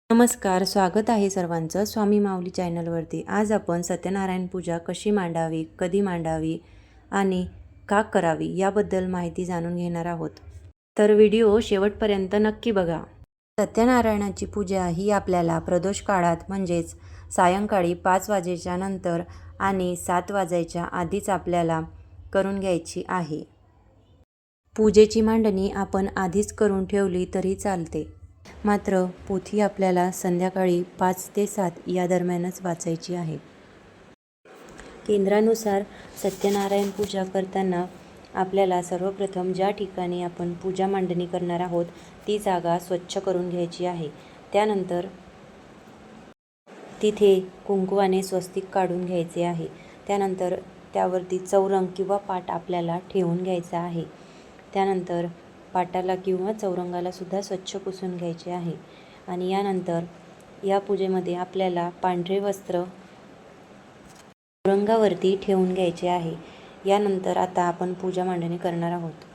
नमस्कार, स्वागत आहे सर्वांचं स्वामी माऊली चॅनलवरती। आज आपण सत्यनारायण पूजा कशी मांडावी, कधी मांडावी आणि का करावी याबद्दल माहिती जाणून घेणार आहोत। तर व्हिडिओ शेवटपर्यंत नक्की बघा। सत्यनारायणाची पूजा ही आपल्याला प्रदोष काळात म्हणजेच सायंकाळी 5 वाजेच्या नंतर आणि 7 वाजायच्या आधीच आपल्याला करून घ्यायची आहे। पूजेची मांडणी आपण आधीच करून ठेवली तरी चालते, मात्र पोथी आपल्याला संध्याकाळी 5 ते 7 या दरम्यानच वाचायची आहे। केंद्रानुसार सत्यनारायण पूजा करताना आपल्याला सर्वप्रथम ज्या ठिकाणी आपण पूजा मांडणी करणार आहोत ती जागा स्वच्छ करून घ्यायची आहे। त्यानंतर तिथे कुंकवाने स्वस्तिक काढून घ्यायचे आहे। त्यानंतर त्यावरती चौरंग किंवा पाट आपल्याला ठेवून घ्यायचा आहे। त्यानंतर पाटाला किंवा चौरंगाला सुद्धा स्वच्छ पुसून घ्यायचे आहे। आणि यानंतर या पूजेमध्ये आपल्याला पांढरे वस्त्र चौरंगावरती ठेवून घ्यायचे आहे। यानंतर आता आपण पूजा मांडणी करणार आहोत।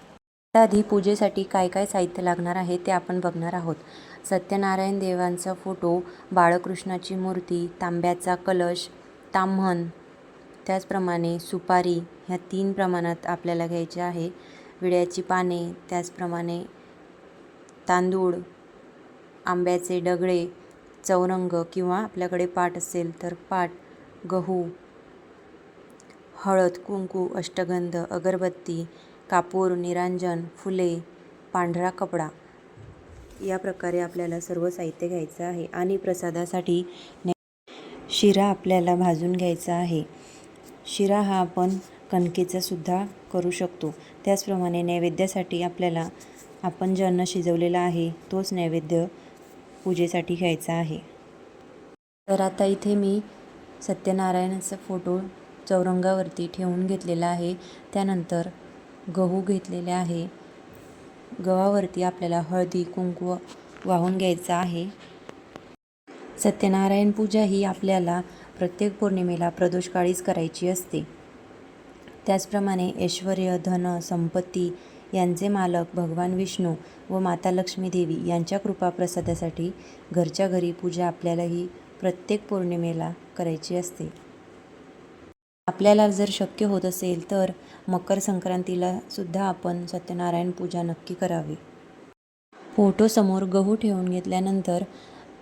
त्याआधी पूजेसाठी काय काय साहित्य लागणार आहे ते आपण बघणार आहोत। सत्यनारायण देवांचा फोटो, बाळकृष्णाची मूर्ती, तांब्याचा कलश, ताम्हण, त्याचप्रमाणे सुपारी ह्या 3 प्रमाणात आपल्याला घ्यायचे आहे। विड्याची पाने, त्याचप्रमाणे तांदूळ, आंब्याचे डगळे, चौरंग किंवा आपल्याकडे पाट असेल तर पाट, गहू, हळद, कुंकू, अष्टगंध, अगरबत्ती, कापूर, निरांजन, फुले, पांढरा कपडा या प्रकारे आपल्याला सर्व साहित्य घ्यायचं आहे। आणि प्रसादासाठी शिरा आपल्याला भाजून घ्यायचा आहे। शिरा हा आपण कणकेचा सुद्धा करू शकतो। त्याचप्रमाणे नैवेद्यासाठी आपल्याला आपण जे अन्न शिजवलेलं आहे तोच नैवेद्य पूजेसाठी घ्यायचा आहे। तर आता इथे मी सत्यनारायणाचा फोटो चौरंगावरती ठेवून घेतलेला आहे। त्यानंतर गहू घेतलेले आहे। गव्हावरती आपल्याला हळदी कुंकू वाहून घ्यायचा आहे। सत्यनारायण पूजा ही आपल्याला प्रत्येक पौर्णिमेला प्रदोषकाळीच करायची असते। त्याचप्रमाणे ऐश्वर्य, धन, संपत्ती यांचे मालक भगवान विष्णू व माता लक्ष्मी देवी यांच्या कृपा प्रसादासाठी घरच्या घरी पूजा आपल्याला ही प्रत्येक पौर्णिमेला करायची असते। आपल्याला जर शक्य होत असेल तर मकर संक्रांतीला सुद्धा आपण सत्यनारायण पूजा नक्की करावी। फोटोसमोर गहू ठेवून घेतल्यानंतर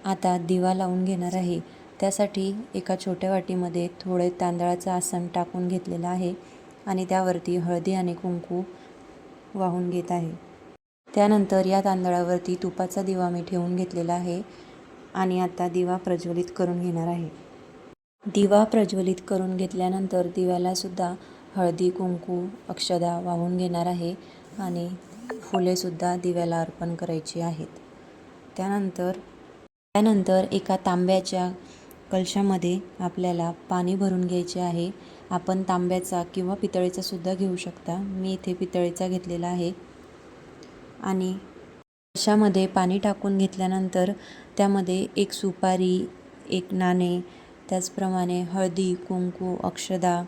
आता दिवा लावून घेणार आहे। त्यासाठी एका छोट्या वाटीमध्ये थोडे तांदळाचं आसन टाकून घेतलेलं आहे आणि त्यावरती हळदी आणि कुंकू वाहून घेत आहे। त्यानंतर या तांदळावरती तुपाचा दिवा मी ठेवून घेतलेला आहे आणि आता दिवा प्रज्वलित करून घेणार आहे। दिवा प्रज्वलित करून घेतल्यानंतर दिव्याला सुद्धा हळदी कुंकू अक्षदा वाहून घेणार आहे आणि फुले सुद्धा दिव्याला अर्पण करायची आहेत। त्यानंतर एका तांब्याच्या कलशामध्ये आपल्याला पाणी भरून घ्यायचे आहे। आपण तांब्याचा किंवा पितळेचा सुद्धा घेऊ शकता। मी इथे पितळेचा घेतलेला आहे। आणि कलशामध्ये पाणी टाकून घेतल्यानंतर त्यामध्ये एक सुपारी, एक नाणे, त्याचप्रमाणे हळदी कुंकू अक्षदा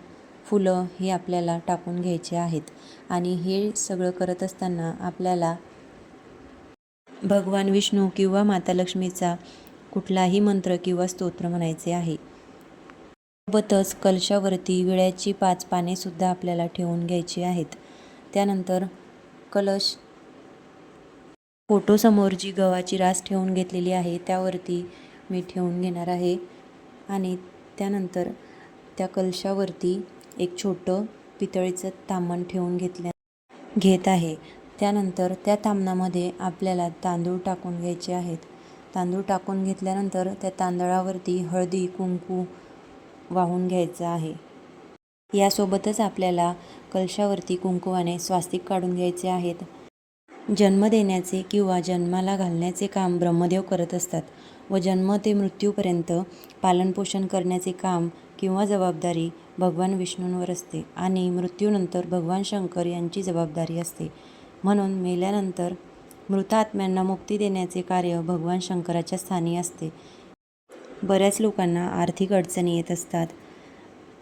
फुलं हे आपल्याला टाकून घ्यायचे आहेत। आणि हे सगळं करत असताना आपल्याला भगवान विष्णू किंवा माता लक्ष्मीचा कुठलाही मंत्र किंवा स्तोत्र म्हणायचे आहे। सोबतच कलशावरती विड्याची 5 पाने सुद्धा आपल्याला ठेवून घ्यायची आहेत। त्यानंतर कलश फोटोसमोर जी गव्हाची रास ठेवून घेतलेली आहे त्यावरती मी ठेवून घेणार आहे। आणि त्यानंतर त्या कलशावरती एक छोटं पितळेचं ताम्हण ठेवून घेत आहे। त्यानंतर त्या ताम्हणामध्ये आपल्याला तांदूळ टाकून घ्यायचे आहेत। तांदूळ टाकून घेतल्यानंतर त्या तांदळावरती हळदी कुंकू वाहून घ्यायचं आहे। यासोबतच आपल्याला कलशावरती कुंकवाने स्वास्तिक काढून घ्यायचे आहेत. जन्म देण्याचे किंवा जन्माला घालण्याचे काम ब्रह्मदेव करत असतात व जन्म ते मृत्यूपर्यंत पालनपोषण करण्याचे काम किंवा जबाबदारी भगवान विष्णूंवर असते आणि मृत्यूनंतर भगवान शंकर यांची जबाबदारी असते. म्हणून मेल्यानंतर मृत आत्म्यांना मुक्ती देण्याचे कार्य भगवान शंकराच्या स्थानी असते. बऱ्याच लोकांना आर्थिक अडचणी येत असतात.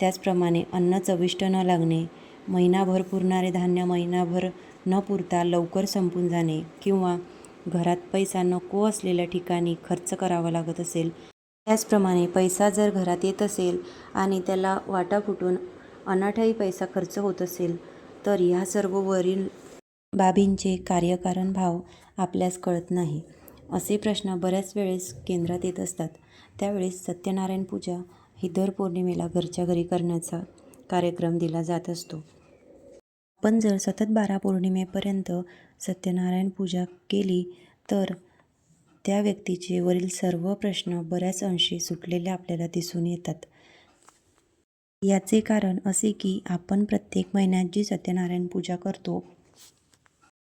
त्याचप्रमाणे अन्न चविष्ट न लागणे, महिनाभर पुरणारे धान्य महिनाभर न पुरता लवकर संपून जाणे किंवा घरात पैसा नको असलेल्या ठिकाणी खर्च करावा लागत असेल, त्याचप्रमाणे पैसा जर घरात येत असेल आणि त्याला वाटा फुटून अनाठायी पैसा खर्च होत असेल, तर ह्या सर्व वरील बाबींचे कार्यकारण भाव आपल्यास कळत नाही. असे प्रश्न बऱ्याच वेळेस केंद्रात येत असतात. त्यावेळेस सत्यनारायण पूजा ही दर पौर्णिमेला घरच्या घरी करण्याचा कार्यक्रम दिला जात असतो. पण जर सतत 12 पौर्णिमेपर्यंत सत्यनारायण पूजा केली तर त्या व्यक्तीचे वरील सर्व प्रश्न बऱ्याच अंशी सुटलेले आपल्याला दिसून येतात. याचे कारण असे की आपण प्रत्येक महिन्यात जी सत्यनारायण पूजा करतो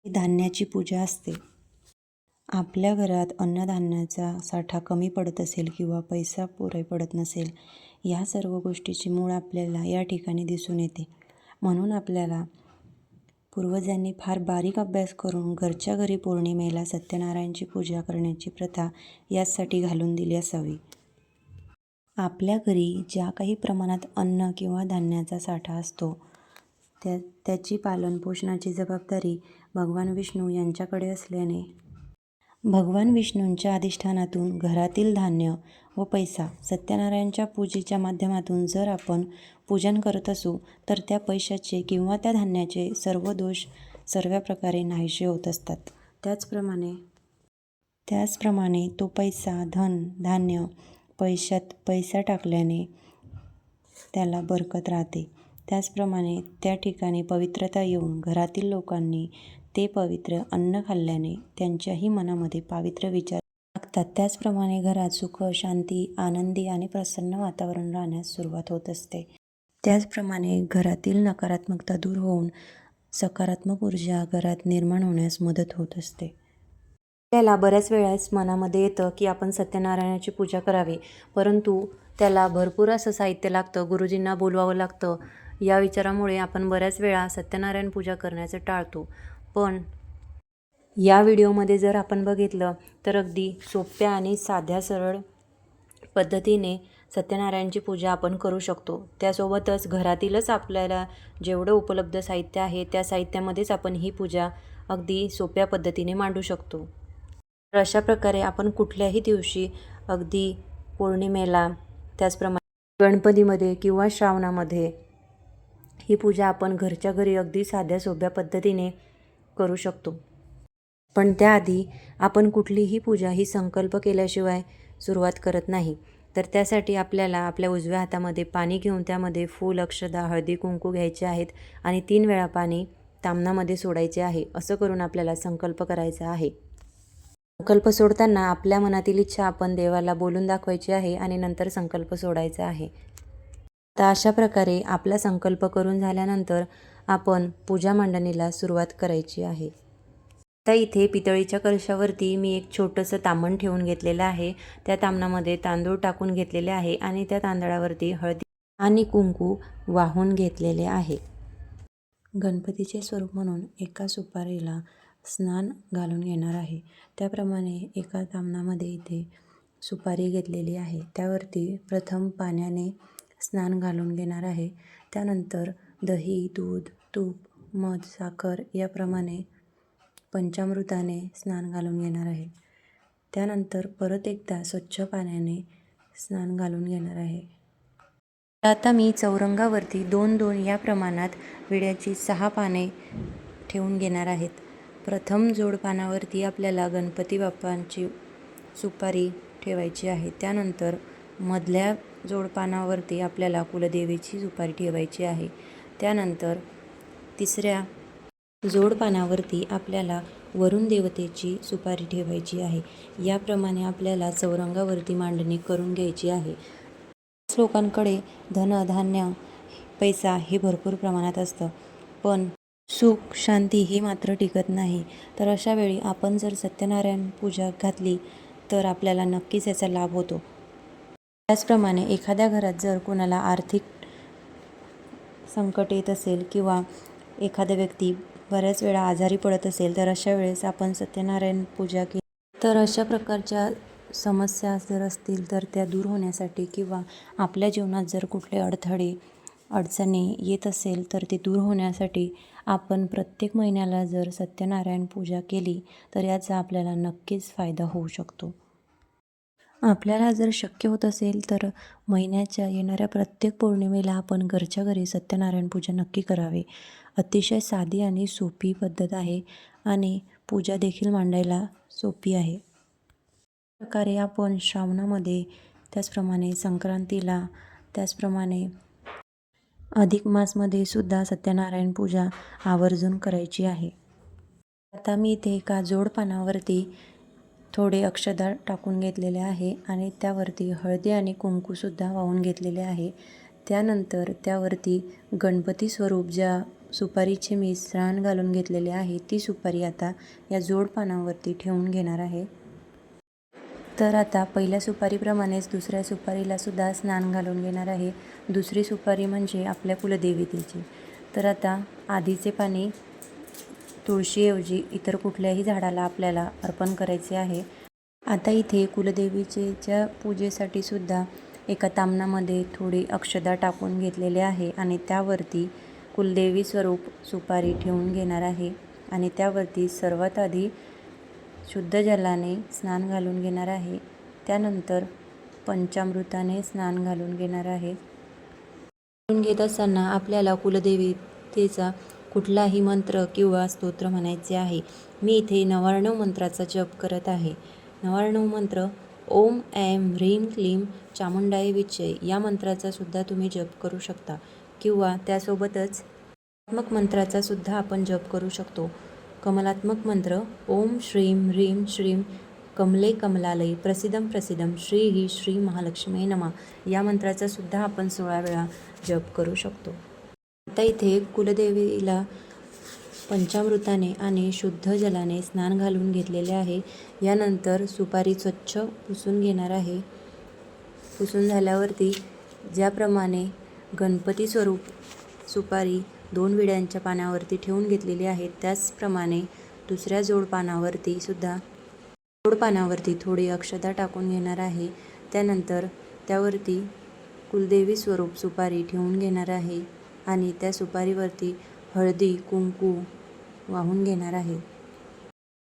ती धान्याची पूजा असते. आपल्या घरात अन्नधान्याचा साठा कमी पडत असेल किंवा पैसा पुरे पडत नसेल, या सर्व गोष्टीची मूळ आपल्याला या ठिकाणी दिसून येते. म्हणून आपल्याला पूर्वजांनी फार बारीक अभ्यास करून घरच्या घरी पौर्णिमेला सत्यनारायणची पूजा करण्याची प्रथा यासाठी घालून दिली असावी. आपल्या घरी ज्या काही प्रमाणात अन्न किंवा धान्याचा साठा असतो त्याची पालनपोषणाची जबाबदारी भगवान विष्णू यांच्याकडे असल्याने भगवान विष्णूंच्या अधिष्ठानातून घरातील धान्य व पैसा सत्यनारायणच्या पूजेच्या माध्यमातून जर आपण पूजन करत असू तर त्या पैशाचे किंवा त्या धान्याचे सर्व दोष सर्व प्रकारे नाहीसे होत असतात. त्याचप्रमाणे तो पैसा, धन, धान्य पैशात पैसा टाकल्याने त्याला बरकत राहते. त्याचप्रमाणे त्या ठिकाणी पवित्रता येऊन घरातील लोकांनी ते पवित्र अन्न खाल्ल्याने त्यांच्याही मनामध्ये पवित्र विचार लागतात. त्याचप्रमाणे घरात सुख, शांती, आनंदी आणि प्रसन्न वातावरण राहण्यास सुरुवात होत असते. त्याचप्रमाणे घरातील नकारात्मकता दूर होऊन सकारात्मक ऊर्जा घरात निर्माण होण्यास मदत होत असते. आपल्याला बऱ्याच वेळेस मनामध्ये येतं की आपण सत्यनारायणाची पूजा करावी, परंतु त्याला भरपूर असं साहित्य लागतं, गुरुजींना बोलवावं लागतं. या विचारामुळे आपण बऱ्याच वेळा सत्यनारायण पूजा करण्याचं टाळतो. पण या व्हिडिओमध्ये जर आपण बघितलं तर अगदी सोप्या आणि साध्या सरळ पद्धतीने सत्यनारायणची पूजा आपण करू शकतो. त्यासोबतच घरातीलच आपल्याला जेवढं उपलब्ध साहित्य आहे त्या साहित्यामध्येच आपण ही पूजा अगदी सोप्या पद्धतीने मांडू शकतो. तर अशा प्रकारे आपण कुठल्याही दिवशी अगदी पौर्णिमेला, त्याचप्रमाणे गणपतीमध्ये किंवा श्रावणामध्ये ही पूजा आपण घरच्या घरी अगदी साध्या सोप्या पद्धतीने करू शकतो. पण त्याआधी आपण कुठलीही पूजा ही संकल्प केल्याशिवाय सुरुवात करत नाही. तर त्यासाठी आपल्याला आपल्या उजव्या हातामध्ये पाणी घेऊन त्यामध्ये फूल, अक्षदा, हळदी, कुंकू घ्यायचे आहेत आणि 3 वेळा पाणी तामणामध्ये सोडायचे आहे. असं करून आपल्याला संकल्प करायचा आहे. संकल्प सोडताना आपल्या मनातील इच्छा आपण देवाला बोलून दाखवायची आहे आणि नंतर संकल्प सोडायचा आहे. तर अशा प्रकारे आपला संकल्प करून झाल्यानंतर आपण पूजा मांडणीला सुरुवात करायची आहे. आता इथे पितळीच्या कलशावरती मी एक छोटंसं ताम्हण ठेवून घेतलेलं आहे. त्या ताम्हणामध्ये तांदूळ टाकून घेतलेले आहे आणि त्या तांदळावरती हळदी आणि कुंकू वाहून घेतलेले आहे. गणपतीचे स्वरूप म्हणून एका सुपारीला स्नान घालून घेणार आहे. त्याप्रमाणे एका ताम्हणामध्ये इथे सुपारी घेतलेली आहे. त्यावरती प्रथम पाण्याने स्नान घालून घेणार आहे. त्यानंतर दही, दूध, तूप, मध, साखर याप्रमाणे पंचामृताने स्नान घालून घेणार आहे. त्यानंतर परत एकदा स्वच्छ पाण्याने स्नान घालून घेणार आहे. आता मी चौरंगावरती 2-2 या प्रमाणात विड्याची 6 पाने ठेवून घेणार आहेत. प्रथम जोडपानावरती आपल्याला गणपती बाप्पांची सुपारी ठेवायची आहे. त्यानंतर मधल्या जोडपानावरती आपल्याला कुलदेवीची सुपारी ठेवायची आहे. त्यानंतर तिसऱ्या जोडपानावरती आपल्याला वरुण देवतेची सुपारी ठेवायची आहे. याप्रमाणे आपल्याला चौरंगावरती मांडणी करून घ्यायची आहे. लोकांकडे धन, धान्य, पैसा हे भरपूर प्रमाणात असतं, पण सुख शांती हे मात्र टिकत नाही. तर अशा वेळी आपण जर सत्यनारायण पूजा घातली तर आपल्याला नक्कीच याचा लाभ होतो. त्याचप्रमाणे एखाद्या घरात जर कोणाला आर्थिक संकट येत असेल किंवा एखादा व्यक्ती बऱ्याच वेळा आजारी पडत असेल, तर अशा वेळेस आपण सत्यनारायण पूजा केली तर अशा प्रकारच्या समस्या जर असतील तर त्या दूर होण्यासाठी किंवा आपल्या जीवनात जर कुठले अडथळे अडचणी येत असेल तर ते दूर होण्यासाठी आपण प्रत्येक महिन्याला जर सत्यनारायण पूजा केली तर याचा आपल्याला नक्कीच फायदा होऊ शकतो. आपल्याला जर शक्य होत असेल तर महिन्याच्या येणाऱ्या प्रत्येक पौर्णिमेला आपण घरच्या घरी सत्यनारायण पूजा नक्की करावे. अतिशय साधी आणि सोपी पद्धत आहे आणि पूजा देखील मांडायला सोपी आहे. प्रकारे आपण श्रावणामध्ये, त्याचप्रमाणे संक्रांतीला, त्याचप्रमाणे अधिक मासमध्ये सुद्धा सत्यनारायण पूजा आवर्जून करायची आहे. आता मी इथे एका जोड पानावरती थोडे अक्षता टाकून घेतलेले आहे आणि त्यावरती हळदी आणि कुंकूसुद्धा वाहून घेतलेले आहे. त्यानंतर त्यावरती गणपती स्वरूप ज्या सुपारीचे मी स्नान घालून घेतलेले आहे ती सुपारी आता या जोड पानावरती ठेवून घेणार आहे. तर आता पहिल्या सुपारीप्रमाणेच दुसऱ्या सुपारीला सुद्धा स्नान घालून घेणार आहे. दुसरी सुपारी म्हणजे आपल्या कुलदेवतेची. तर आता आधीचे पाणी तुळशीऐवजी इतर कुठल्याही झाडाला आपल्याला अर्पण करायचे आहे. आता इथे कुलदेवीच्या पूजेसाठी सुद्धा एका तामणामध्ये थोडी अक्षता टाकून घेतलेले आहे आणि त्यावरती कुलदेवी स्वरूप सुपारी ठेवून घेणार आहे आणि त्यावरती सर्वात आधी शुद्ध जलाने स्नान घालून घेणार आहे. त्यानंतर पंचामृताने स्नान घालून घेणार आहे. घेत असताना आपल्याला कुलदेवतेचा कुठलाही मंत्र किंवा स्तोत्र म्हणायचे आहे. मी इथे 99 मंत्राचा जप करत आहे. 99 मंत्र ओम ऐं ह्रीं क्लीं चामुंडाय विच्चे या मंत्राचा सुद्धा तुम्ही जप करू शकता किंवा त्यासोबतच कमलात्मक मंत्राचा सुद्धा आपण जप करू शकतो. कमलात्मक मंत्र ओम श्रीं ह्रीं श्रीं कमले कमलालय प्रसिद्धं प्रसिद्धं श्री ही श्री महालक्ष्मी नमः या मंत्राचा सुद्धा आपण 16 वेळा जप करू शकतो. आता इथे कुलदेवीला पंचामृताने आणि शुद्ध जलाने स्नान घालून घेतलेले आहे. यानंतर सुपारी स्वच्छ पुसून घेणार आहे. पुसून झाल्यावरती ज्याप्रमाणे गणपती स्वरूप सुपारी 2 विड्यांच्या पानावरती ठेवून घेतलेली आहे त्याचप्रमाणे दुसऱ्या जोड पानावरती सुद्धा जोड पानावरती थोडी अक्षता टाकून घेणार आहे. त्यानंतर त्यावरती कुलदेवी स्वरूप सुपारी ठेवून घेणार आहे आणि त्या सुपारीवरती हळदी कुंकू वाहून घेणार आहे.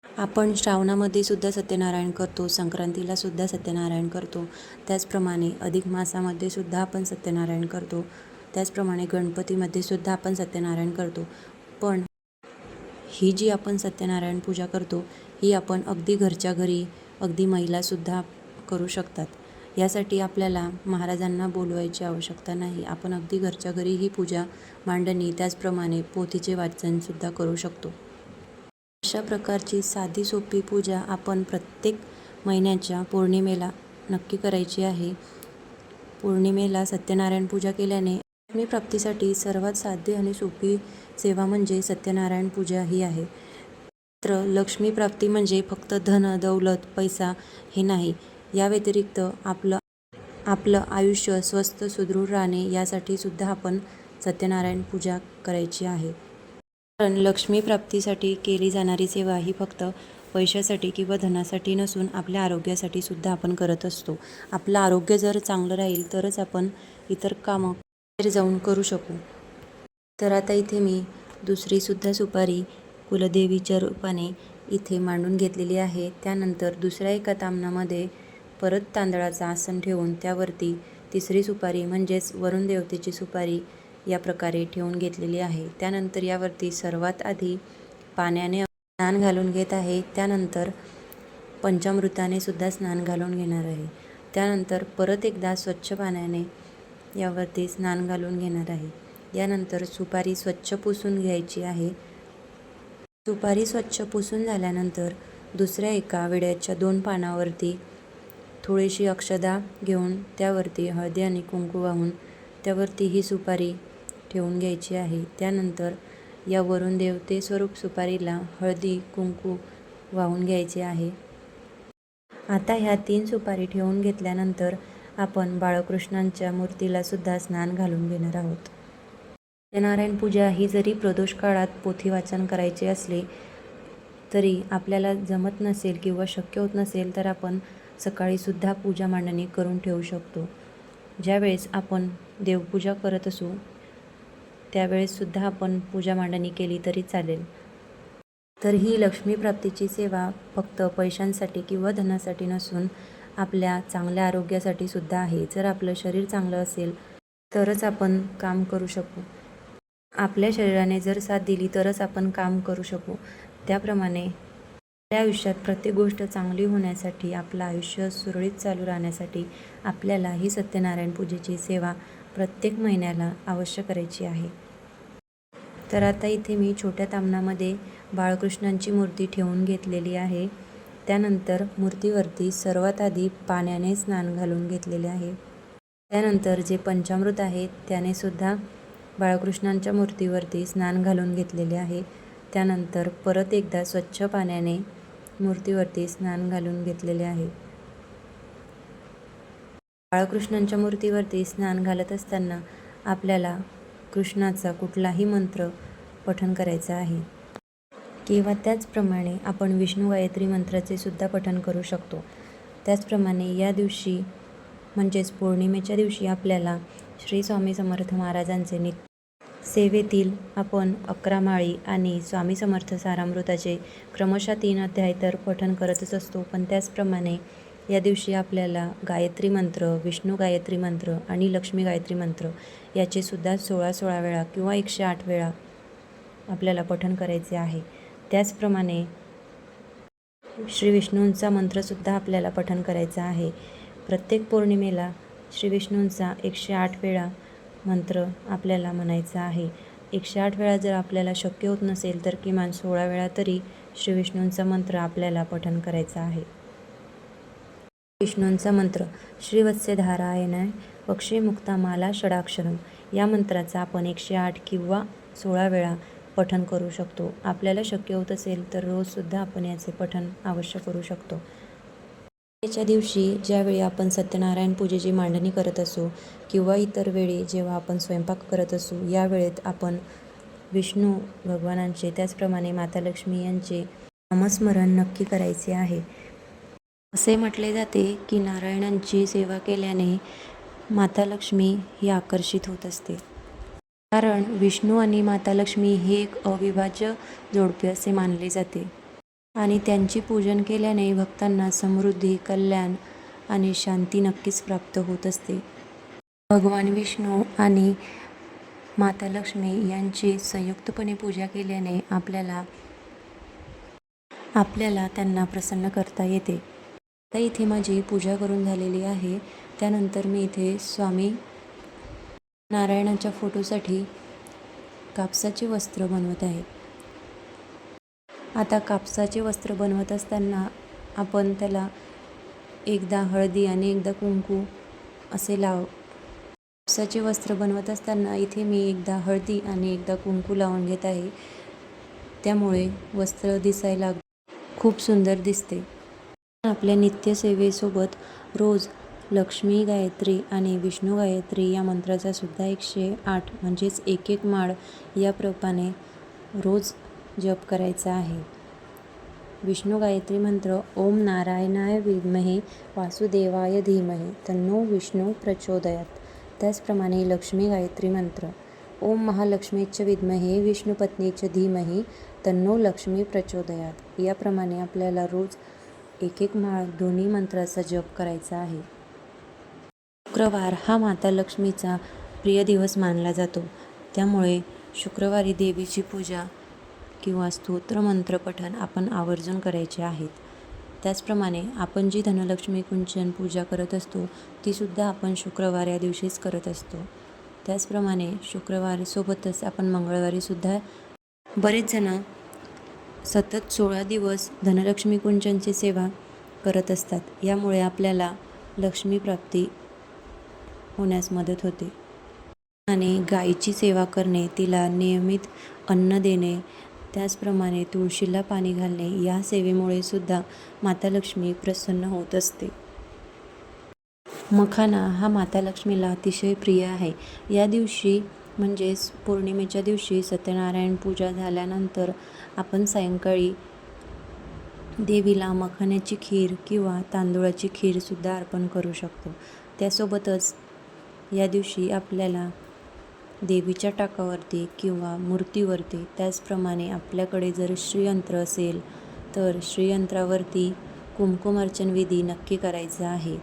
आपण श्रावणामध्ये सुद्धा सत्यनारायण करतो, संक्रांतीला सुद्धा सत्यनारायण करतो, त्याचप्रमाणे अधिक मासामध्ये सुद्धा आपण सत्यनारायण करतो, त्याचप्रमाणे गणपतीमध्ये सुद्धा आपण सत्यनारायण करतो. पण ही जी आपण सत्यनारायण पूजा करतो ही आपण अगदी घरच्या घरी अगदी महिलासुद्धा करू शकतात. यासाठी आपल्याला महाराजांना बोलवायची आवश्यकता नाही. आपण अगदी घरच्या घरी ही पूजा मांडणी त्याचप्रमाणे पोथीचे वाचनसुद्धा करू शकतो. अशा प्रकारची साधी सोपी पूजा आपण प्रत्येक महिन्याच्या पौर्णिमेला नक्की करायची आहे. पौर्णिमेला सत्यनारायण पूजा केल्याने लक्ष्मी प्राप्तीसाठी सर्वात साधी आणि सोपी सेवा म्हणजे सत्यनारायण पूजा ही आहे. मात्र लक्ष्मी प्राप्ती म्हणजे फक्त धन दौलत पैसा हे नाही, या व्यतिरिक्त आपलं आयुष्य स्वस्थ सुदृढ राहणे यासाठी सुद्धा आपण सत्यनारायण पूजा करायची आहे. कारण लक्ष्मी प्राप्तीसाठी केली जाणारी सेवा ही फक्त पैशासाठी किंवा धनासाठी नसून आपल्या आरोग्यासाठी सुद्धा आपण करत असतो. आपलं आरोग्य जर चांगलं राहील तरच आपण इतर कामं बाहेर जाऊन करू शकू. तर आता इथे मी दुसरी सुद्धा सुपारी कुलदेवीच्या रूपाने इथे मांडून घेतलेली आहे. त्यानंतर दुसऱ्या एका तामणामध्ये परत तांदळाचं आसन ठेवून त्यावरती तिसरी सुपारी म्हणजेच वरुण देवतेची सुपारी या प्रकारे ठेवून घेतलेली आहे. त्यानंतर यावरती सर्वात आधी पाण्याने स्नान घालून घेत आहे. त्यानंतर पंचामृताने सुद्धा स्नान घालून घेणार आहे. त्यानंतर परत एकदा स्वच्छ पाण्याने यावरती स्नान घालून घेणार आहे. यानंतर सुपारी स्वच्छ पुसून घ्यायची आहे. सुपारी स्वच्छ पुसून झाल्यानंतर दुसऱ्या एका विड्याच्या 2 पानावरती थोडीशी अक्षता घेऊन त्यावरती हळदी आणि कुंकू वाहून त्यावरती ही सुपारी ठेवून घ्यायची आहे. त्यानंतर या वरुण देवते स्वरूप सुपारीला हळदी कुंकू वाहून घ्यायचे आहे. आता ह्या 3 सुपारी ठेवून घेतल्यानंतर आपण बाळकृष्णांच्या मूर्तीला सुद्धा स्नान घालून घेणार आहोत. सत्यनारायण पूजा ही जरी प्रदोष काळात पोथी वाचन करायचे असले तरी आपल्याला जमत नसेल किंवा शक्य होत नसेल तर आपण सकाळी सुद्धा पूजा मांडणी करून ठेवू शकतो. ज्यावेळेस आपण देवपूजा करत असू त्यावेळेस सुद्धा आपण पूजा मांडणी केली तरी चालेल. तर ही लक्ष्मी प्राप्तीची सेवा फक्त पैशांसाठी किंवा धनासाठी नसून आपल्या चांगल्या आरोग्यासाठी सुद्धा आहे. जर आपलं शरीर चांगलं असेल तरच आपण काम करू शकू. आपल्या शरीराने जर साथ दिली तरच आपण काम करू शकू. त्याप्रमाणे आपल्या आयुष्यात प्रत्येक गोष्ट चांगली होण्यासाठी, आपलं आयुष्य सुरळीत चालू राहण्यासाठी आपल्याला ही सत्यनारायण पूजेची सेवा प्रत्येक महिन्याला अवश्य करायची आहे. तर आता इथे मी छोट्या तामणामध्ये बाळकृष्णांची मूर्ती ठेवून घेतलेली आहे. त्यानंतर मूर्तीवरती सर्वात आधी पाण्याने स्नान घालून घेतलेले आहे. त्यानंतर जे पंचामृत आहे त्याने सुद्धा बाळकृष्णांच्या मूर्तीवरती स्नान घालून घेतलेले आहे. त्यानंतर परत एकदा स्वच्छ पाण्याने मूर्तीवरती स्नान घालून घेतलेले आहे. बाळकृष्णांच्या मूर्तीवरती स्नान घालत असताना आपल्याला कृष्णाचा कुठलाही मंत्र पठण करायचा आहे किंवा त्याचप्रमाणे आपण विष्णू गायत्री मंत्राचे सुद्धा पठण करू शकतो. त्याचप्रमाणे या दिवशी म्हणजेच पौर्णिमेच्या दिवशी आपल्याला श्री स्वामी समर्थ महाराजांचे सेवेतील आपण 11 माळी आणि स्वामी समर्थ सारामृताचे क्रमशः 3 अध्याय तर पठण करतच असतो. पण त्याचप्रमाणे या दिवशी आपल्याला गायत्री मंत्र, विष्णू गायत्री मंत्र आणि लक्ष्मी गायत्री मंत्र याचे सुद्धा 16 वेळा किंवा 108 वेळा आपल्याला पठण करायचे आहे. त्याचप्रमाणे श्री विष्णूंचा मंत्रसुद्धा आपल्याला पठण करायचा आहे. प्रत्येक पौर्णिमेला श्री विष्णूंचा 108 वेळा मंत्र आपल्याला म्हणायचा आहे. 108 वेळा जर आपल्याला शक्य होत नसेल तर किमान 16 वेळा तरी श्री विष्णूंचा मंत्र आपल्याला पठण करायचा आहे. विष्णूंचा मंत्र श्रीवत्सधारायणाय वक्षे मुक्तामाला षडाक्षरम या मंत्राचा आपण 108 किंवा 16 वेळा पठण करू शकतो. आपल्याला शक्य होत असेल तर रोजसुद्धा आपण याचे पठण अवश्य करू शकतो. त्याच्या दिवशी ज्यावेळी आपण सत्यनारायण पूजेची मांडणी करत असू किंवा इतर वेळी जेव्हा आपण स्वयंपाक करत असू या वेळेत आपण विष्णू भगवानांचे त्याचप्रमाणे माता लक्ष्मी यांचे नामस्मरण नक्की करायचे आहे. असे म्हटले जाते की नारायणांची सेवा केल्याने माता लक्ष्मी ही आकर्षित होत असते. कारण विष्णू आणि माता लक्ष्मी हे एक अविभाज्य जोडपे असे मानले जाते आणि त्यांची पूजन केल्याने भक्तांना समृद्धी, कल्याण आणि शांती नक्कीच प्राप्त होत असते. भगवान विष्णू आणि माता लक्ष्मी यांची संयुक्तपणे पूजा केल्याने आपल्याला त्यांना प्रसन्न करता येते. आता इथे माझी पूजा करून झालेली आहे. त्यानंतर मी इथे स्वामी नारायणाच्या फोटोसाठी कापसाचे वस्त्र बनवत आहे. आता कापसाचे वस्त्र बनवत असताना आपण त्याला एकदा हळदी आणि एकदा कुंकू असे कापसाचे वस्त्र बनवत असताना इथे मी एकदा हळदी आणि एकदा कुंकू लावून घेत आहे. त्यामुळे वस्त्र दिसायला खूप सुंदर दिसते. आपल्या नित्यसेवेसोबत रोज लक्ष्मी गायत्री आणि विष्णू गायत्री या मंत्राचा सुद्धा 108 म्हणजेच 1 माळ या प्रमाणे रोज जप करायचा आहे. विष्णू गायत्री मंत्र ओम नारायणाय विद्महे वासुदेवाय धीमहि तन्नो विष्णू प्रचोदयात. त्याचप्रमाणे लक्ष्मी गायत्री मंत्र ओम महालक्ष्मीच विद्महे विष्णुपत्नीच धीमहि तन्नो लक्ष्मी प्रचोदयात. याप्रमाणे आपल्याला रोज 1 माळ दोन्ही मंत्राचा जप करायचा आहे. शुक्रवार हा माता लक्ष्मीचा प्रिय दिवस मानला जातो. त्यामुळे शुक्रवारी देवीची पूजा किंवा स्तोत्र मंत्र पठण आपण आवर्जून करायचे आहेत. त्याचप्रमाणे आपण जी धनलक्ष्मी कुंचन पूजा करत असतो तीसुद्धा आपण शुक्रवार या दिवशीच करत असतो. त्याचप्रमाणे शुक्रवारीसोबतच आपण मंगळवारीसुद्धा बरेच जण सतत 16 दिवस धनलक्ष्मी कुंचनची सेवा करत असतात. यामुळे आपल्याला लक्ष्मी प्राप्ती होण्यास मदत होते. आणि गायीची सेवा करणे, तिला नियमित अन्न देणे, त्याचप्रमाणे तुळशीला पाणी घालणे, या सेवेमुळे सुद्धा माता लक्ष्मी प्रसन्न होत असते. मखाना हा माता लक्ष्मीला अतिशय प्रिय आहे. या दिवशी म्हणजेच पौर्णिमेच्या दिवशी सत्यनारायण पूजा झाल्यानंतर आपण सायंकाळी देवीला मखाण्याची खीर किंवा तांदूळाची खीरसुद्धा अर्पण करू शकतो. त्यासोबतच या दिवशी आपल्याला देवीच्या टाकावरती किंवा मूर्तीवरती, त्याचप्रमाणे आपल्याकडे जर श्रीयंत्र असेल तर श्रीयंत्रावरती कुंकुमार्चन विधी नक्की करायचा आहे.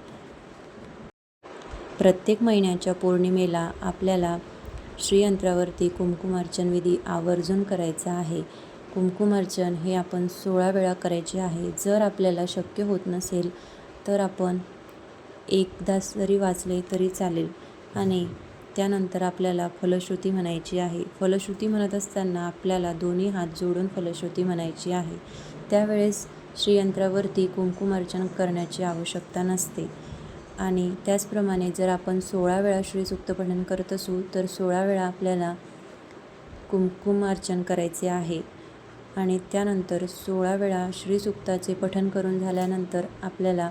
प्रत्येक महिन्याच्या पौर्णिमेला आपल्याला श्रीयंत्रावरती कुंकुमार्चन विधी आवर्जून करायचा आहे. कुंकुमार्चन हे आपण 16 वेळा करायचे आहे. जर आपल्याला शक्य होत नसेल तर आपण एकदा जरी वाचले तरी चालेल. आणि त्यानंतर आपल्याला फलश्रुती म्हणायची आहे. फलश्रुती म्हणत असताना आपल्याला दोन्ही हात जोडून फलश्रुती म्हणायची आहे. त्यावेळेस श्रीयंत्रावरती कुंकुमार्चन करण्याची आवश्यकता नसते. आणि त्याचप्रमाणे जर आपण 16 वेळा श्रीसूक्त पठण करत असू तर 16 वेळा आपल्याला कुंकुमार्चन करायचे आहे. आणि त्यानंतर 16 वेळा श्रीसूक्ताचे पठण करून झाल्यानंतर आपल्याला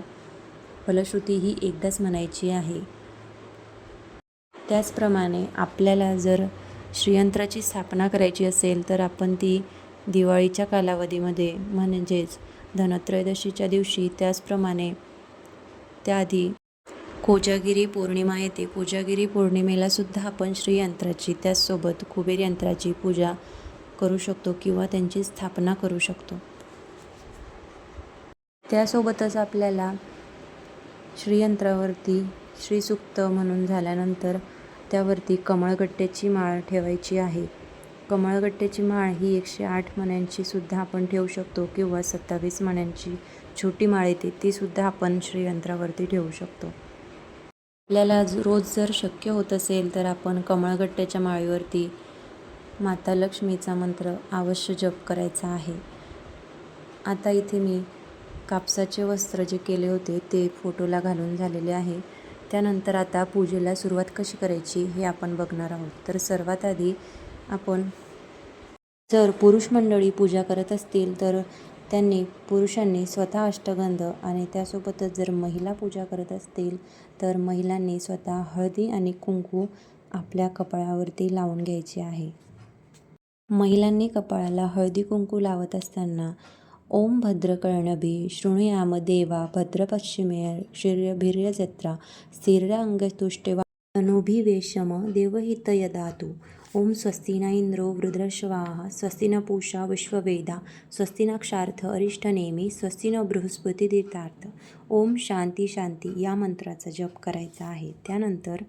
फलश्रुती ही एकदाच म्हणायची आहे. त्याचप्रमाणे आपल्याला जर श्रीयंत्राची स्थापना करायची असेल तर आपण ती दिवाळीच्या कालावधीमध्ये म्हणजेच धनत्रयोदशीच्या दिवशी, त्याचप्रमाणे त्याआधी कोजागिरी पौर्णिमा येते. कोजागिरी पौर्णिमेला सुद्धा आपण श्रीयंत्राची त्याचसोबत कुबेर यंत्राची पूजा करू शकतो किंवा त्यांची स्थापना करू शकतो. त्यासोबतच आपल्याला श्रीयंत्रावरती श्रीसूक्त म्हणून झाल्यानंतर त्यावरती कमळगट्ट्याची माळ ठेवायची आहे. कमळगट्ट्याची माळ ही 108 मण्यांची सुद्धा आपण ठेवू शकतो किंवा 27 मण्यांची छोटी माळ येते ती सुद्धा आपण श्रीयंत्रावरती ठेवू शकतो. आपल्याला रोज जर शक्य होत असेल तर आपण कमळगट्ट्याच्या माळेवरती माता लक्ष्मीचा मंत्र अवश्य जप करायचा आहे. आता इथे मी कापसाचे वस्त्र जे केले होते ते फोटोला घालून झालेले आहे. त्यानंतर आता पूजेला सुरुवात कशी करायची हे आपण बघणार आहोत. तर सर्वात आधी आपण जर पुरुष मंडळी पूजा करत असतील तर पुरुषांनी स्वतः अष्टगंध, आणि त्यासोबतच जर महिला पूजा करत असतील तर महिलांनी स्वतः हळदी आणि कुंकू आपल्या कपाळावरती लावून घ्यायचे आहे. महिलांनी कपाळाला हळदी कुंकू लावत असताना ओम भद्रकर्णभी शृणुयाम देवा भद्रपश्चिमे क्षीरभिर्यजत्रा स्थिरांगतुष्टे तनूभिवेशम देवहितयदातु. ओम स्वस्ति न इंद्रो वृद्धश्रवाः स्वस्ति न पूषा विश्ववेदा स्वस्ति न क्षार्थ अरिष्टनेमी स्वस्ति न बृहस्पतितीर्थार्थ. ओम शांती शांती या मंत्राचा जप करायचा आहे. त्यानंतर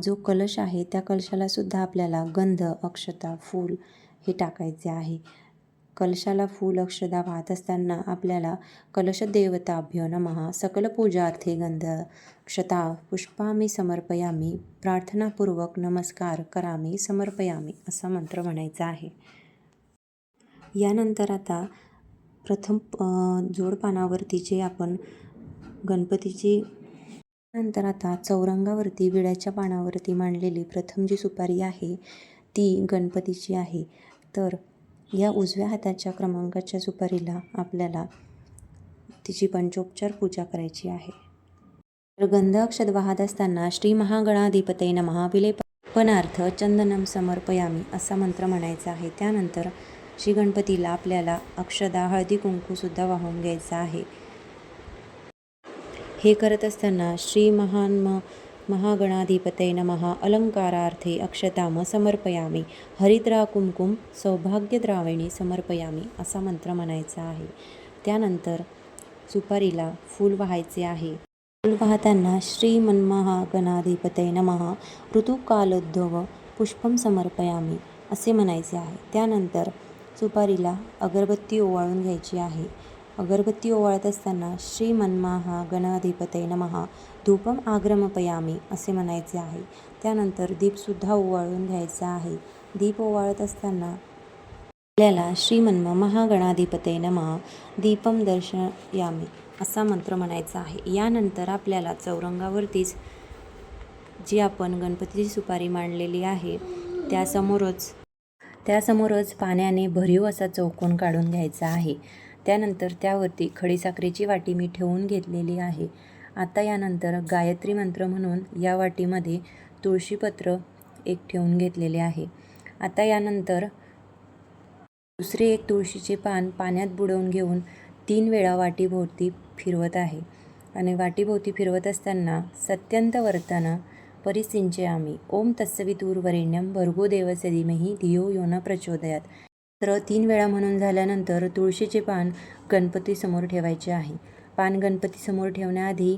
जो कलश आहे त्या कलशाला सुद्धा आपल्याला गंध, अक्षता, फूल हे टाकायचे आहे. कलशाला फूल अक्षता वाहत असताना आपल्याला कलशदेवताभ्यो नमः सकलपूजार्थे गंध अक्षता पुष्पामी समर्पयामी प्रार्थनापूर्वक नमस्कार करामी समर्पयामी असा मंत्र म्हणायचा आहे. यानंतर आता प्रथम जोडपानावरती जे आपण गणपतीची नंतर आता चौरंगावरती विड्याच्या पानावरती मांडलेली प्रथम जी सुपारी आहे ती गणपतीची आहे. तर या उजव्या हाताच्या क्रमांकाच्या सुपारीला आपल्याला तिची पंचोपचार पूजा करायची आहे. तर गंध अक्षत वाहत असताना श्री महागणाधिपतये नमः विलेपनार्थ चंदनम समर्पयामी असा मंत्र म्हणायचा आहे. त्यानंतर श्री गणपतीला आपल्याला अक्षदा, हळदी कुंकू सुद्धा वाहून घ्यायचा आहे. हे करत असताना श्री महागणाधिपतये नमः अलंकारार्थे अक्षताम समर्पयामी हरिद्रा कुंकुम सौभाग्यद्रावणी समर्पयामी असा मंत्र म्हणायचा आहे. त्यानंतर सुपारीला फूल वाहायचे आहे. फूल वाहताना श्री महागणाधिपतये नमः ऋतुकालोद्भव पुष्पम समर्पयामी असे म्हणायचे आहे. त्यानंतर सुपारीला अगरबत्ती ओवाळून घ्यायची आहे. अगरबत्ती ओवाळत असताना श्री महागणाधिपतये नमः धूपम आग्रमपयामी असे म्हणायचे आहे. त्यानंतर दीपसुद्धा ओवाळून घ्यायचा आहे. दीप ओवाळत असताना आपल्याला श्री महागणाधिपतये नमः दीपम दर्शयामी असा मंत्र म्हणायचा आहे. यानंतर आपल्याला चौरंगावरतीच जी आपण गणपतीची सुपारी मांडलेली आहे त्यासमोरच पाण्याने भरीव असा चौकोन काढून घ्यायचा आहे. त्यानंतर त्यावरती खडीसाखरेची वाटी मी ठेवून घेतलेली आहे. आता यानंतर गायत्री मंत्र म्हणून या वाटीमध्ये तुळशीपत्र एक ठेवून घेतलेले आहे. आता यानंतर दुसरे एक तुळशीचे पान पाण्यात बुडवून घेऊन 3 वेळा वाटीभोवती फिरवत आहे. आणि वाटीभोवती फिरवत असताना सत्यंतवर्तन परिसिंचयामि ओम तत्सवितुर्वरेण्यं भर्गो देवस्य धीमहि धियो यो न प्रचोदयात. तर 3 वेळा म्हणून झाल्यानंतर तुळशीचे पान गणपतीसमोर ठेवायचे आहे. पान गणपतीसमोर ठेवण्याआधी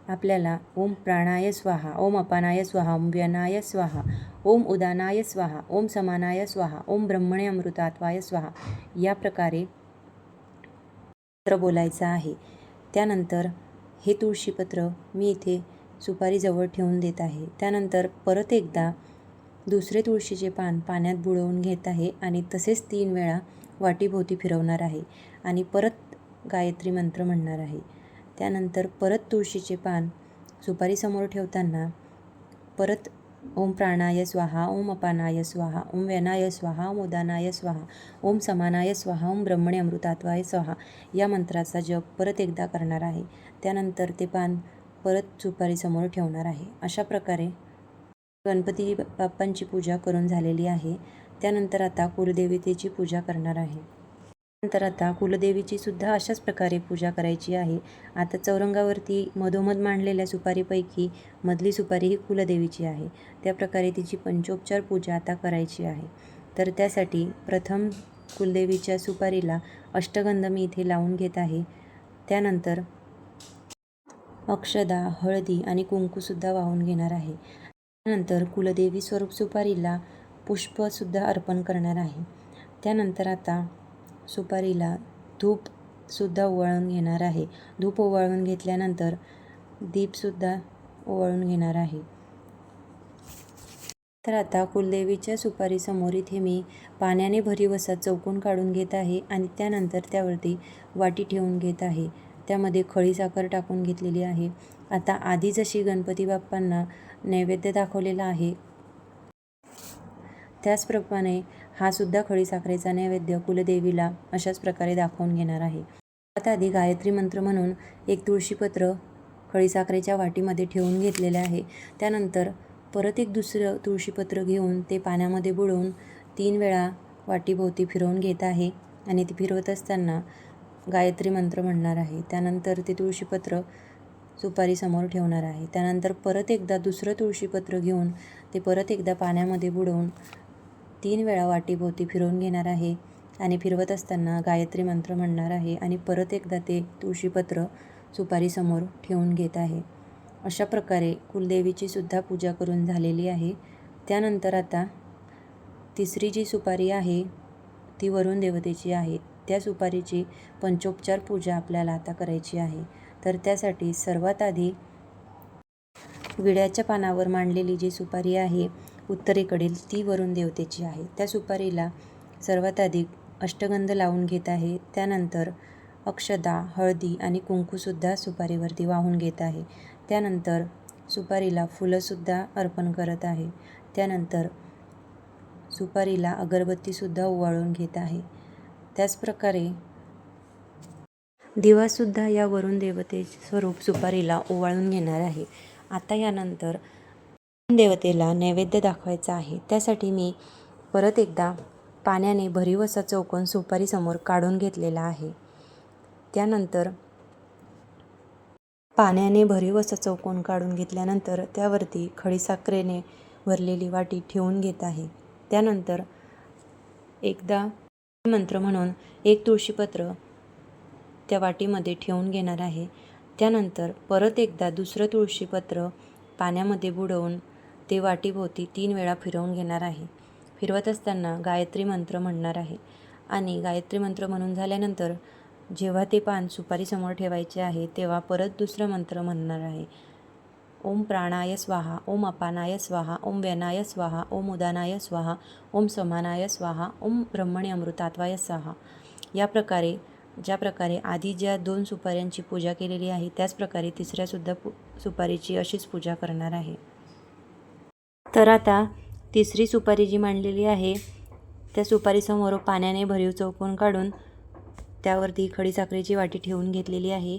आपल्याला ओम प्राणाय स्वाहा, ओम अपानाय स्वाहा, ओम व्यानाय स्वाहा, ओम उदानाय स्वाहा, ओम समानाय स्वाहा, ओम ब्रह्मणे अमृतात्वाय स्वाहा या प्रकारे मंत्र बोलायचं आहे. त्यानंतर हे तुळशीपत्र मी इथे सुपारीजवळ ठेवून देत आहे. त्यानंतर परत एकदा दुसरे तुळशीचे पान पाण्यात बुडवून घेत आहे आणि तसेच 3 वेळा वाटीभोवती फिरवणार आहे आणि परत गायत्री मंत्र म्हणणार आहे. त्यानंतर परत तुळशीचे पान सुपारीसमोर ठेवताना परत ओम प्राणाय स्वाहा, ओम अपानाय स्वाहा, ओम व्यानाय स्वाहा, ओम उदानाय स्वाहा, ओम समानाय स्वाहा, ओम ब्रह्मणे अमृतात्वाय स्वाहा या मंत्राचा जप परत एकदा करणार आहे. त्यानंतर ते पान परत सुपारीसमोर ठेवणार आहे. अशा प्रकारे गणपती बाप्पांची पूजा करून झालेली आहे. त्यानंतर आता कुलदेवतेची पूजा करणार आहे. नंतर आता कुलदेवीची सुद्धा अशाच प्रकारे पूजा करायची आहे. आता चौरंगावरती मधोमध मांडलेल्या सुपारीपैकी मधली सुपारी ही कुलदेवीची आहे. त्याप्रकारे तिची पंचोपचार पूजा आता करायची आहे. तर त्यासाठी प्रथम कुलदेवीच्या सुपारीला अष्टगंध मी इथे लावून घेत आहे. त्यानंतर अक्षदा, हळदी आणि कुंकूसुद्धा वाहून घेणार आहे. त्यानंतर कुलदेवी स्वरूप सुपारीला पुष्पसुद्धा अर्पण करणार आहे. त्यानंतर आता सुपारीला धूपसुद्धा ओवाळून घेणार आहे. धूप ओवाळून घेतल्यानंतर दीपसुद्धा ओवाळून घेणार आहे. तर आता कुलदेवीच्या सुपारीसमोर इथे मी पाण्याने भरीव असा चौकोन काढून घेत आहे आणि त्यानंतर त्यावरती वाटी ठेवून घेत आहे. त्यामध्ये खडीसाखर टाकून घेतलेली आहे. आता आधी जशी गणपती बाप्पांना नैवेद्य दाखवलेला आहे त्याचप्रमाणे हा सुद्धा खडीसाखरेचा नैवेद्य कुलदेवीला अशाच प्रकारे दाखवून घेणार आहे. आता आधी गायत्री मंत्र म्हणून एक तुळशीपत्र खडीसाखरेच्या वाटीमध्ये ठेवून घेतलेले आहे. त्यानंतर परत एक दुसरं तुळशीपत्र घेऊन ते पाण्यामध्ये बुडवून 3 वेळा वाटीभोवती फिरवून घेत आहे आणि ते फिरवत असताना गायत्री मंत्र म्हणणार आहे. त्यानंतर ते तुळशीपत्र सुपारीसमोर ठेवणार आहे. त्यानंतर परत एकदा दुसरं तुळशीपत्र घेऊन ते परत एकदा पाण्यामध्ये बुडवून 3 वेळा वाटीभोवती फिरवून घेणार आहे आणि फिरवत असताना गायत्री मंत्र म्हणणार आहे आणि परत एकदा ते तुळशीपत्र सुपारीसमोर ठेवून घेत आहे. अशा प्रकारे कुलदेवीची सुद्धा पूजा करून झालेली आहे. त्यानंतर आता तिसरी जी सुपारी आहे ती वरुण देवतेची आहे. त्या सुपारीची पंचोपचार पूजा आपल्याला आता करायची आहे. तर त्यासाठी सर्वात आधी विड्याच्या पानावर मांडलेली जी सुपारी आहे उत्तरेकडील ती वरुण देवतेची आहे. त्या सुपारीला सर्वात आधी अष्टगंध लावून घेत आहे. त्यानंतर अक्षदा, हळदी आणि कुंकूसुद्धा सुपारीवरती वाहून घेत आहे. त्यानंतर सुपारीला फुलंसुद्धा अर्पण करत आहे. त्यानंतर सुपारीला अगरबत्तीसुद्धा ओवाळून घेत आहे. त्याचप्रकारे दिवासुद्धा या वरुण देवते स्वरूप सुपारीला ओवाळून घेणार आहे. आता यानंतर वरुण देवतेला नैवेद्य दाखवायचा आहे. त्यासाठी मी परत एकदा पाण्याने भरीव असा चौकोन सुपारीसमोर काढून घेतलेला आहे. त्यानंतर पाण्याने भरीव असा चौकोन काढून घेतल्यानंतर त्यावरती खडीसाखरेने भरलेली वाटी ठेवून घेत आहे. त्यानंतर एकदा मंत्र म्हणून एक तुळशीपत्र त्या वाटीमध्ये ठेवून घेणार आहे. त्यानंतर परत एकदा दुसरं तुळशीपत्र पाण्यामध्ये बुडवून ते वाटीभोवती 3 वेळा फिरवून घेणार आहे. फिरवत असताना गायत्री मंत्र म्हणणार आहे आणि गायत्री मंत्र म्हणून झाल्यानंतर जेव्हा ते पान सुपारीसमोर ठेवायचे आहे तेव्हा परत दुसरं मंत्र म्हणणार आहे. ओम प्राणाय स्वाहा, ओम अपानाय स्वाहा, ओम व्यानाय स्वाहा, ओम उदानाय स्वाहा, ओम समानाय स्वाहा, ओम ब्रह्मणे अमृतात्वाय स्वाहा या प्रकारे ज्या प्रकारे आधी ज्या 2 सुपाऱ्यांची पूजा केलेली आहे त्याचप्रकारे तिसऱ्यासुद्धा सुपारीची अशीच पूजा करणार आहे. तर आता तिसरी सुपारी जी मांडलेली आहे त्या सुपारीसमोर पाण्याने भरीव चौकोन काढून त्यावरती खडीसाखरेची वाटी ठेवून घेतलेली आहे.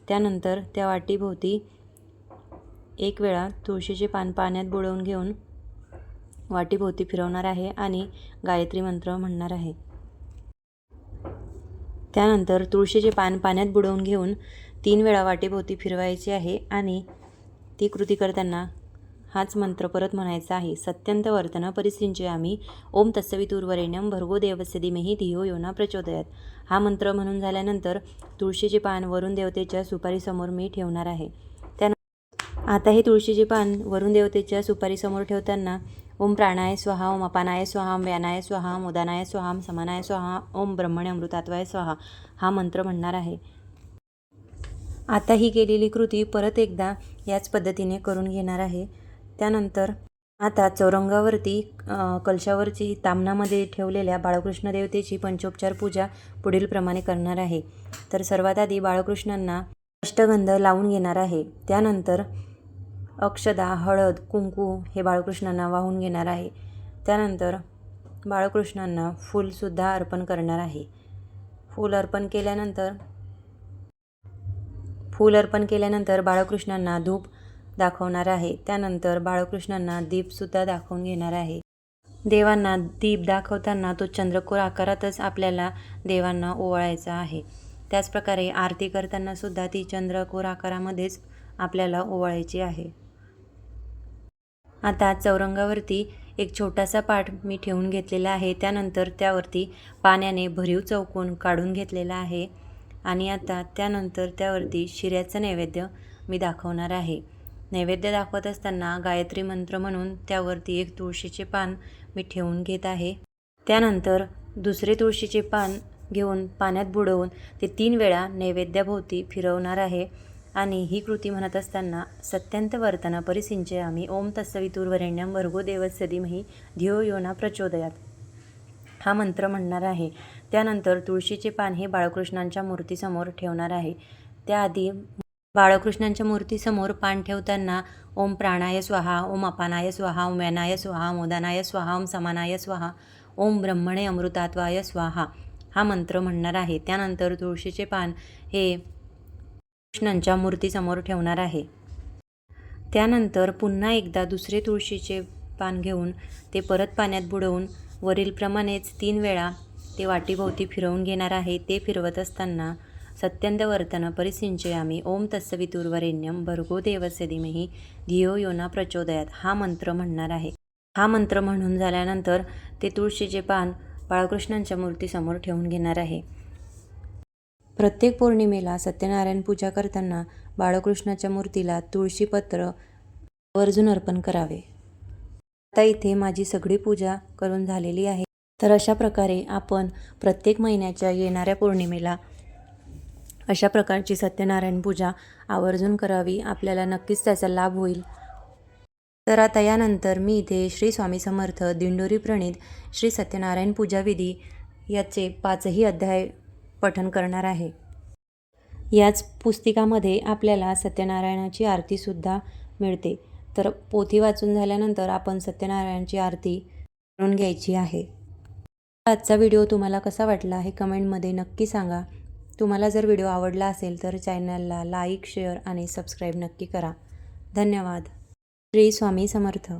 त्यानंतर त्या वाटीभोवती एक वेळा तुळशीचे पान पाण्यात बुडवून घेऊन वाटीभोवती फिरवणार आहे आणि गायत्री मंत्र म्हणणार आहे. त्यानंतर तुळशीचे पान पाण्यात बुडवून घेऊन 3 वेळा वाटीभोवती फिरवायचे आहे आणि ती कृती करताना हाच मंत्र परत म्हणायचा आहे. सत्यंत वर्तन परिसिंचयामि ओम तत्सवितुर्वरेण्यं भर्गो देवस्य धीमहि धियो यो न प्रचोदयात्. हा मंत्र म्हणून झाल्यानंतर तुळशीचे पान वरुण देवतेच्या सुपारीसमोर मी ठेवणार आहे. आता हे तुळशीचे पान वरुण देवतेच्या सुपारीसमोर ठेवताना ओम प्राणाय स्वाहा, ओम अपानाय स्वाहा, ओम व्यानाय स्वाहा, ओम उदानाय स्वाहा, ओम समानाय स्वाहा, ओम ब्रह्मणे अमृतात्वाय स्वाहा हा मंत्र म्हणणार आहे. आता ही केलेली कृती परत एकदा याच पद्धतीने करून घेणार आहे. त्यानंतर आता चौरंगावरती कलशावरची तामणामध्ये ठेवलेल्या बाळकृष्ण देवतेची पंचोपचार पूजा पुढील प्रमाणे करणार आहे. तर सर्वात आधी बाळकृष्णांना अष्टगंध लावून घेणार आहे. त्यानंतर अक्षदा, हळद, कुंकू हे बाळकृष्णांना वाहून घेणार आहे. त्यानंतर बाळकृष्णांना फूलसुद्धा अर्पण करणार आहे. फूल अर्पण केल्यानंतर बाळकृष्णांना धूप दाखवणार आहे. त्यानंतर बाळकृष्णांना दीपसुद्धा दाखवून घेणार आहे. देवांना दीप दाखवताना तो चंद्रकोर आकारातच आपल्याला देवांना ओवाळायचा आहे. त्याचप्रकारे आरती करताना सुद्धा ती चंद्रकोर आकारामध्येच आपल्याला ओवाळायची आहे. आता चौरंगावरती एक छोटासा पाट मी ठेवून घेतलेला आहे. त्यानंतर त्यावरती पाण्याने भरीव चौकोन काढून घेतलेला आहे आणि आता त्यानंतर त्यावरती शिऱ्याचं नैवेद्य मी दाखवणार आहे. नैवेद्य दाखवत असताना गायत्री मंत्र म्हणून त्यावरती एक तुळशीचे पान मी ठेवून घेत आहे. त्यानंतर दुसरे तुळशीचे पान घेऊन पाण्यात बुडवून ते 3 वेळा नैवेद्याभोवती फिरवणार आहे आणि ही कृती म्हणत असताना सत्यंत वर्तन परिसिंचयामि ओम तत्सवितुर्वरेण्यं भर्गो देवस्य धीमहि धियो यो न प्रचोदयात् हा मंत्र म्हणणार आहे. त्यानंतर तुळशीचे पान हे बाळकृष्णांच्या मूर्तीसमोर ठेवणार आहे. त्याआधी बाळकृष्णांच्या मूर्तीसमोर पान ठेवताना ओम प्राणाय स्वाहा, ओम अपानाय स्वाहा, ओम व्यानाय स्वाहा, ओम उदानाय स्वाहा, ओम समानाय स्वाहा, ओम ब्रह्मणे अमृतात्वाय स्वाहा हा मंत्र म्हणणार आहे. त्यानंतर तुळशीचे पान हे कृष्णांच्या मूर्तीसमोर ठेवणार आहे. त्यानंतर पुन्हा एकदा दुसरे तुळशीचे पान घेऊन ते परत पाण्यात बुडवून वरीलप्रमाणेच 3 वेळा ते वाटीभोवती फिरवून घेणार आहे. ते फिरवत असताना सत्यंत वर्तन परिसिंचयामि ओम तत्सवितुर्वरेण्यं भर्गो देवस्य धीमहि धियो यो न प्रचोदयात् हा मंत्र म्हणणार आहे. हा मंत्र म्हणून झाल्यानंतर ते तुळशीचे पान बाळकृष्णांच्या मूर्तीसमोर ठेवून घेणार आहे. प्रत्येक पौर्णिमेला सत्यनारायण पूजा करताना बाळकृष्णाच्या मूर्तीला तुळशीपत्र आवर्जून अर्पण करावे. आता इथे माझी सगळी पूजा करून झालेली आहे. तर अशा प्रकारे आपण प्रत्येक महिन्याच्या येणाऱ्या पौर्णिमेला अशा प्रकारची सत्यनारायण पूजा आवर्जून करावी. आपल्याला नक्कीच त्याचा लाभ होईल. तर आता यानंतर मी इथे श्री स्वामी समर्थ दिंडोरी प्रणीत श्री सत्यनारायण पूजाविधी याचे 5ही अध्याय पठण करणार आहे. याच पुस्तिकामध्ये आपल्याला सत्यनारायणाची आरतीसुद्धा मिळते. तर पोथी वाचून झाल्यानंतर आपण सत्यनारायणाची आरती करून घ्यायची आहे. आजचा व्हिडिओ तुम्हाला कसा वाटला हे कमेंटमध्ये नक्की सांगा. तुम्हाला जर व्हिडिओ आवडला असेल तर चॅनलला लाईक, शेअर आणि सबस्क्राईब नक्की करा. धन्यवाद. श्री स्वामी समर्थ.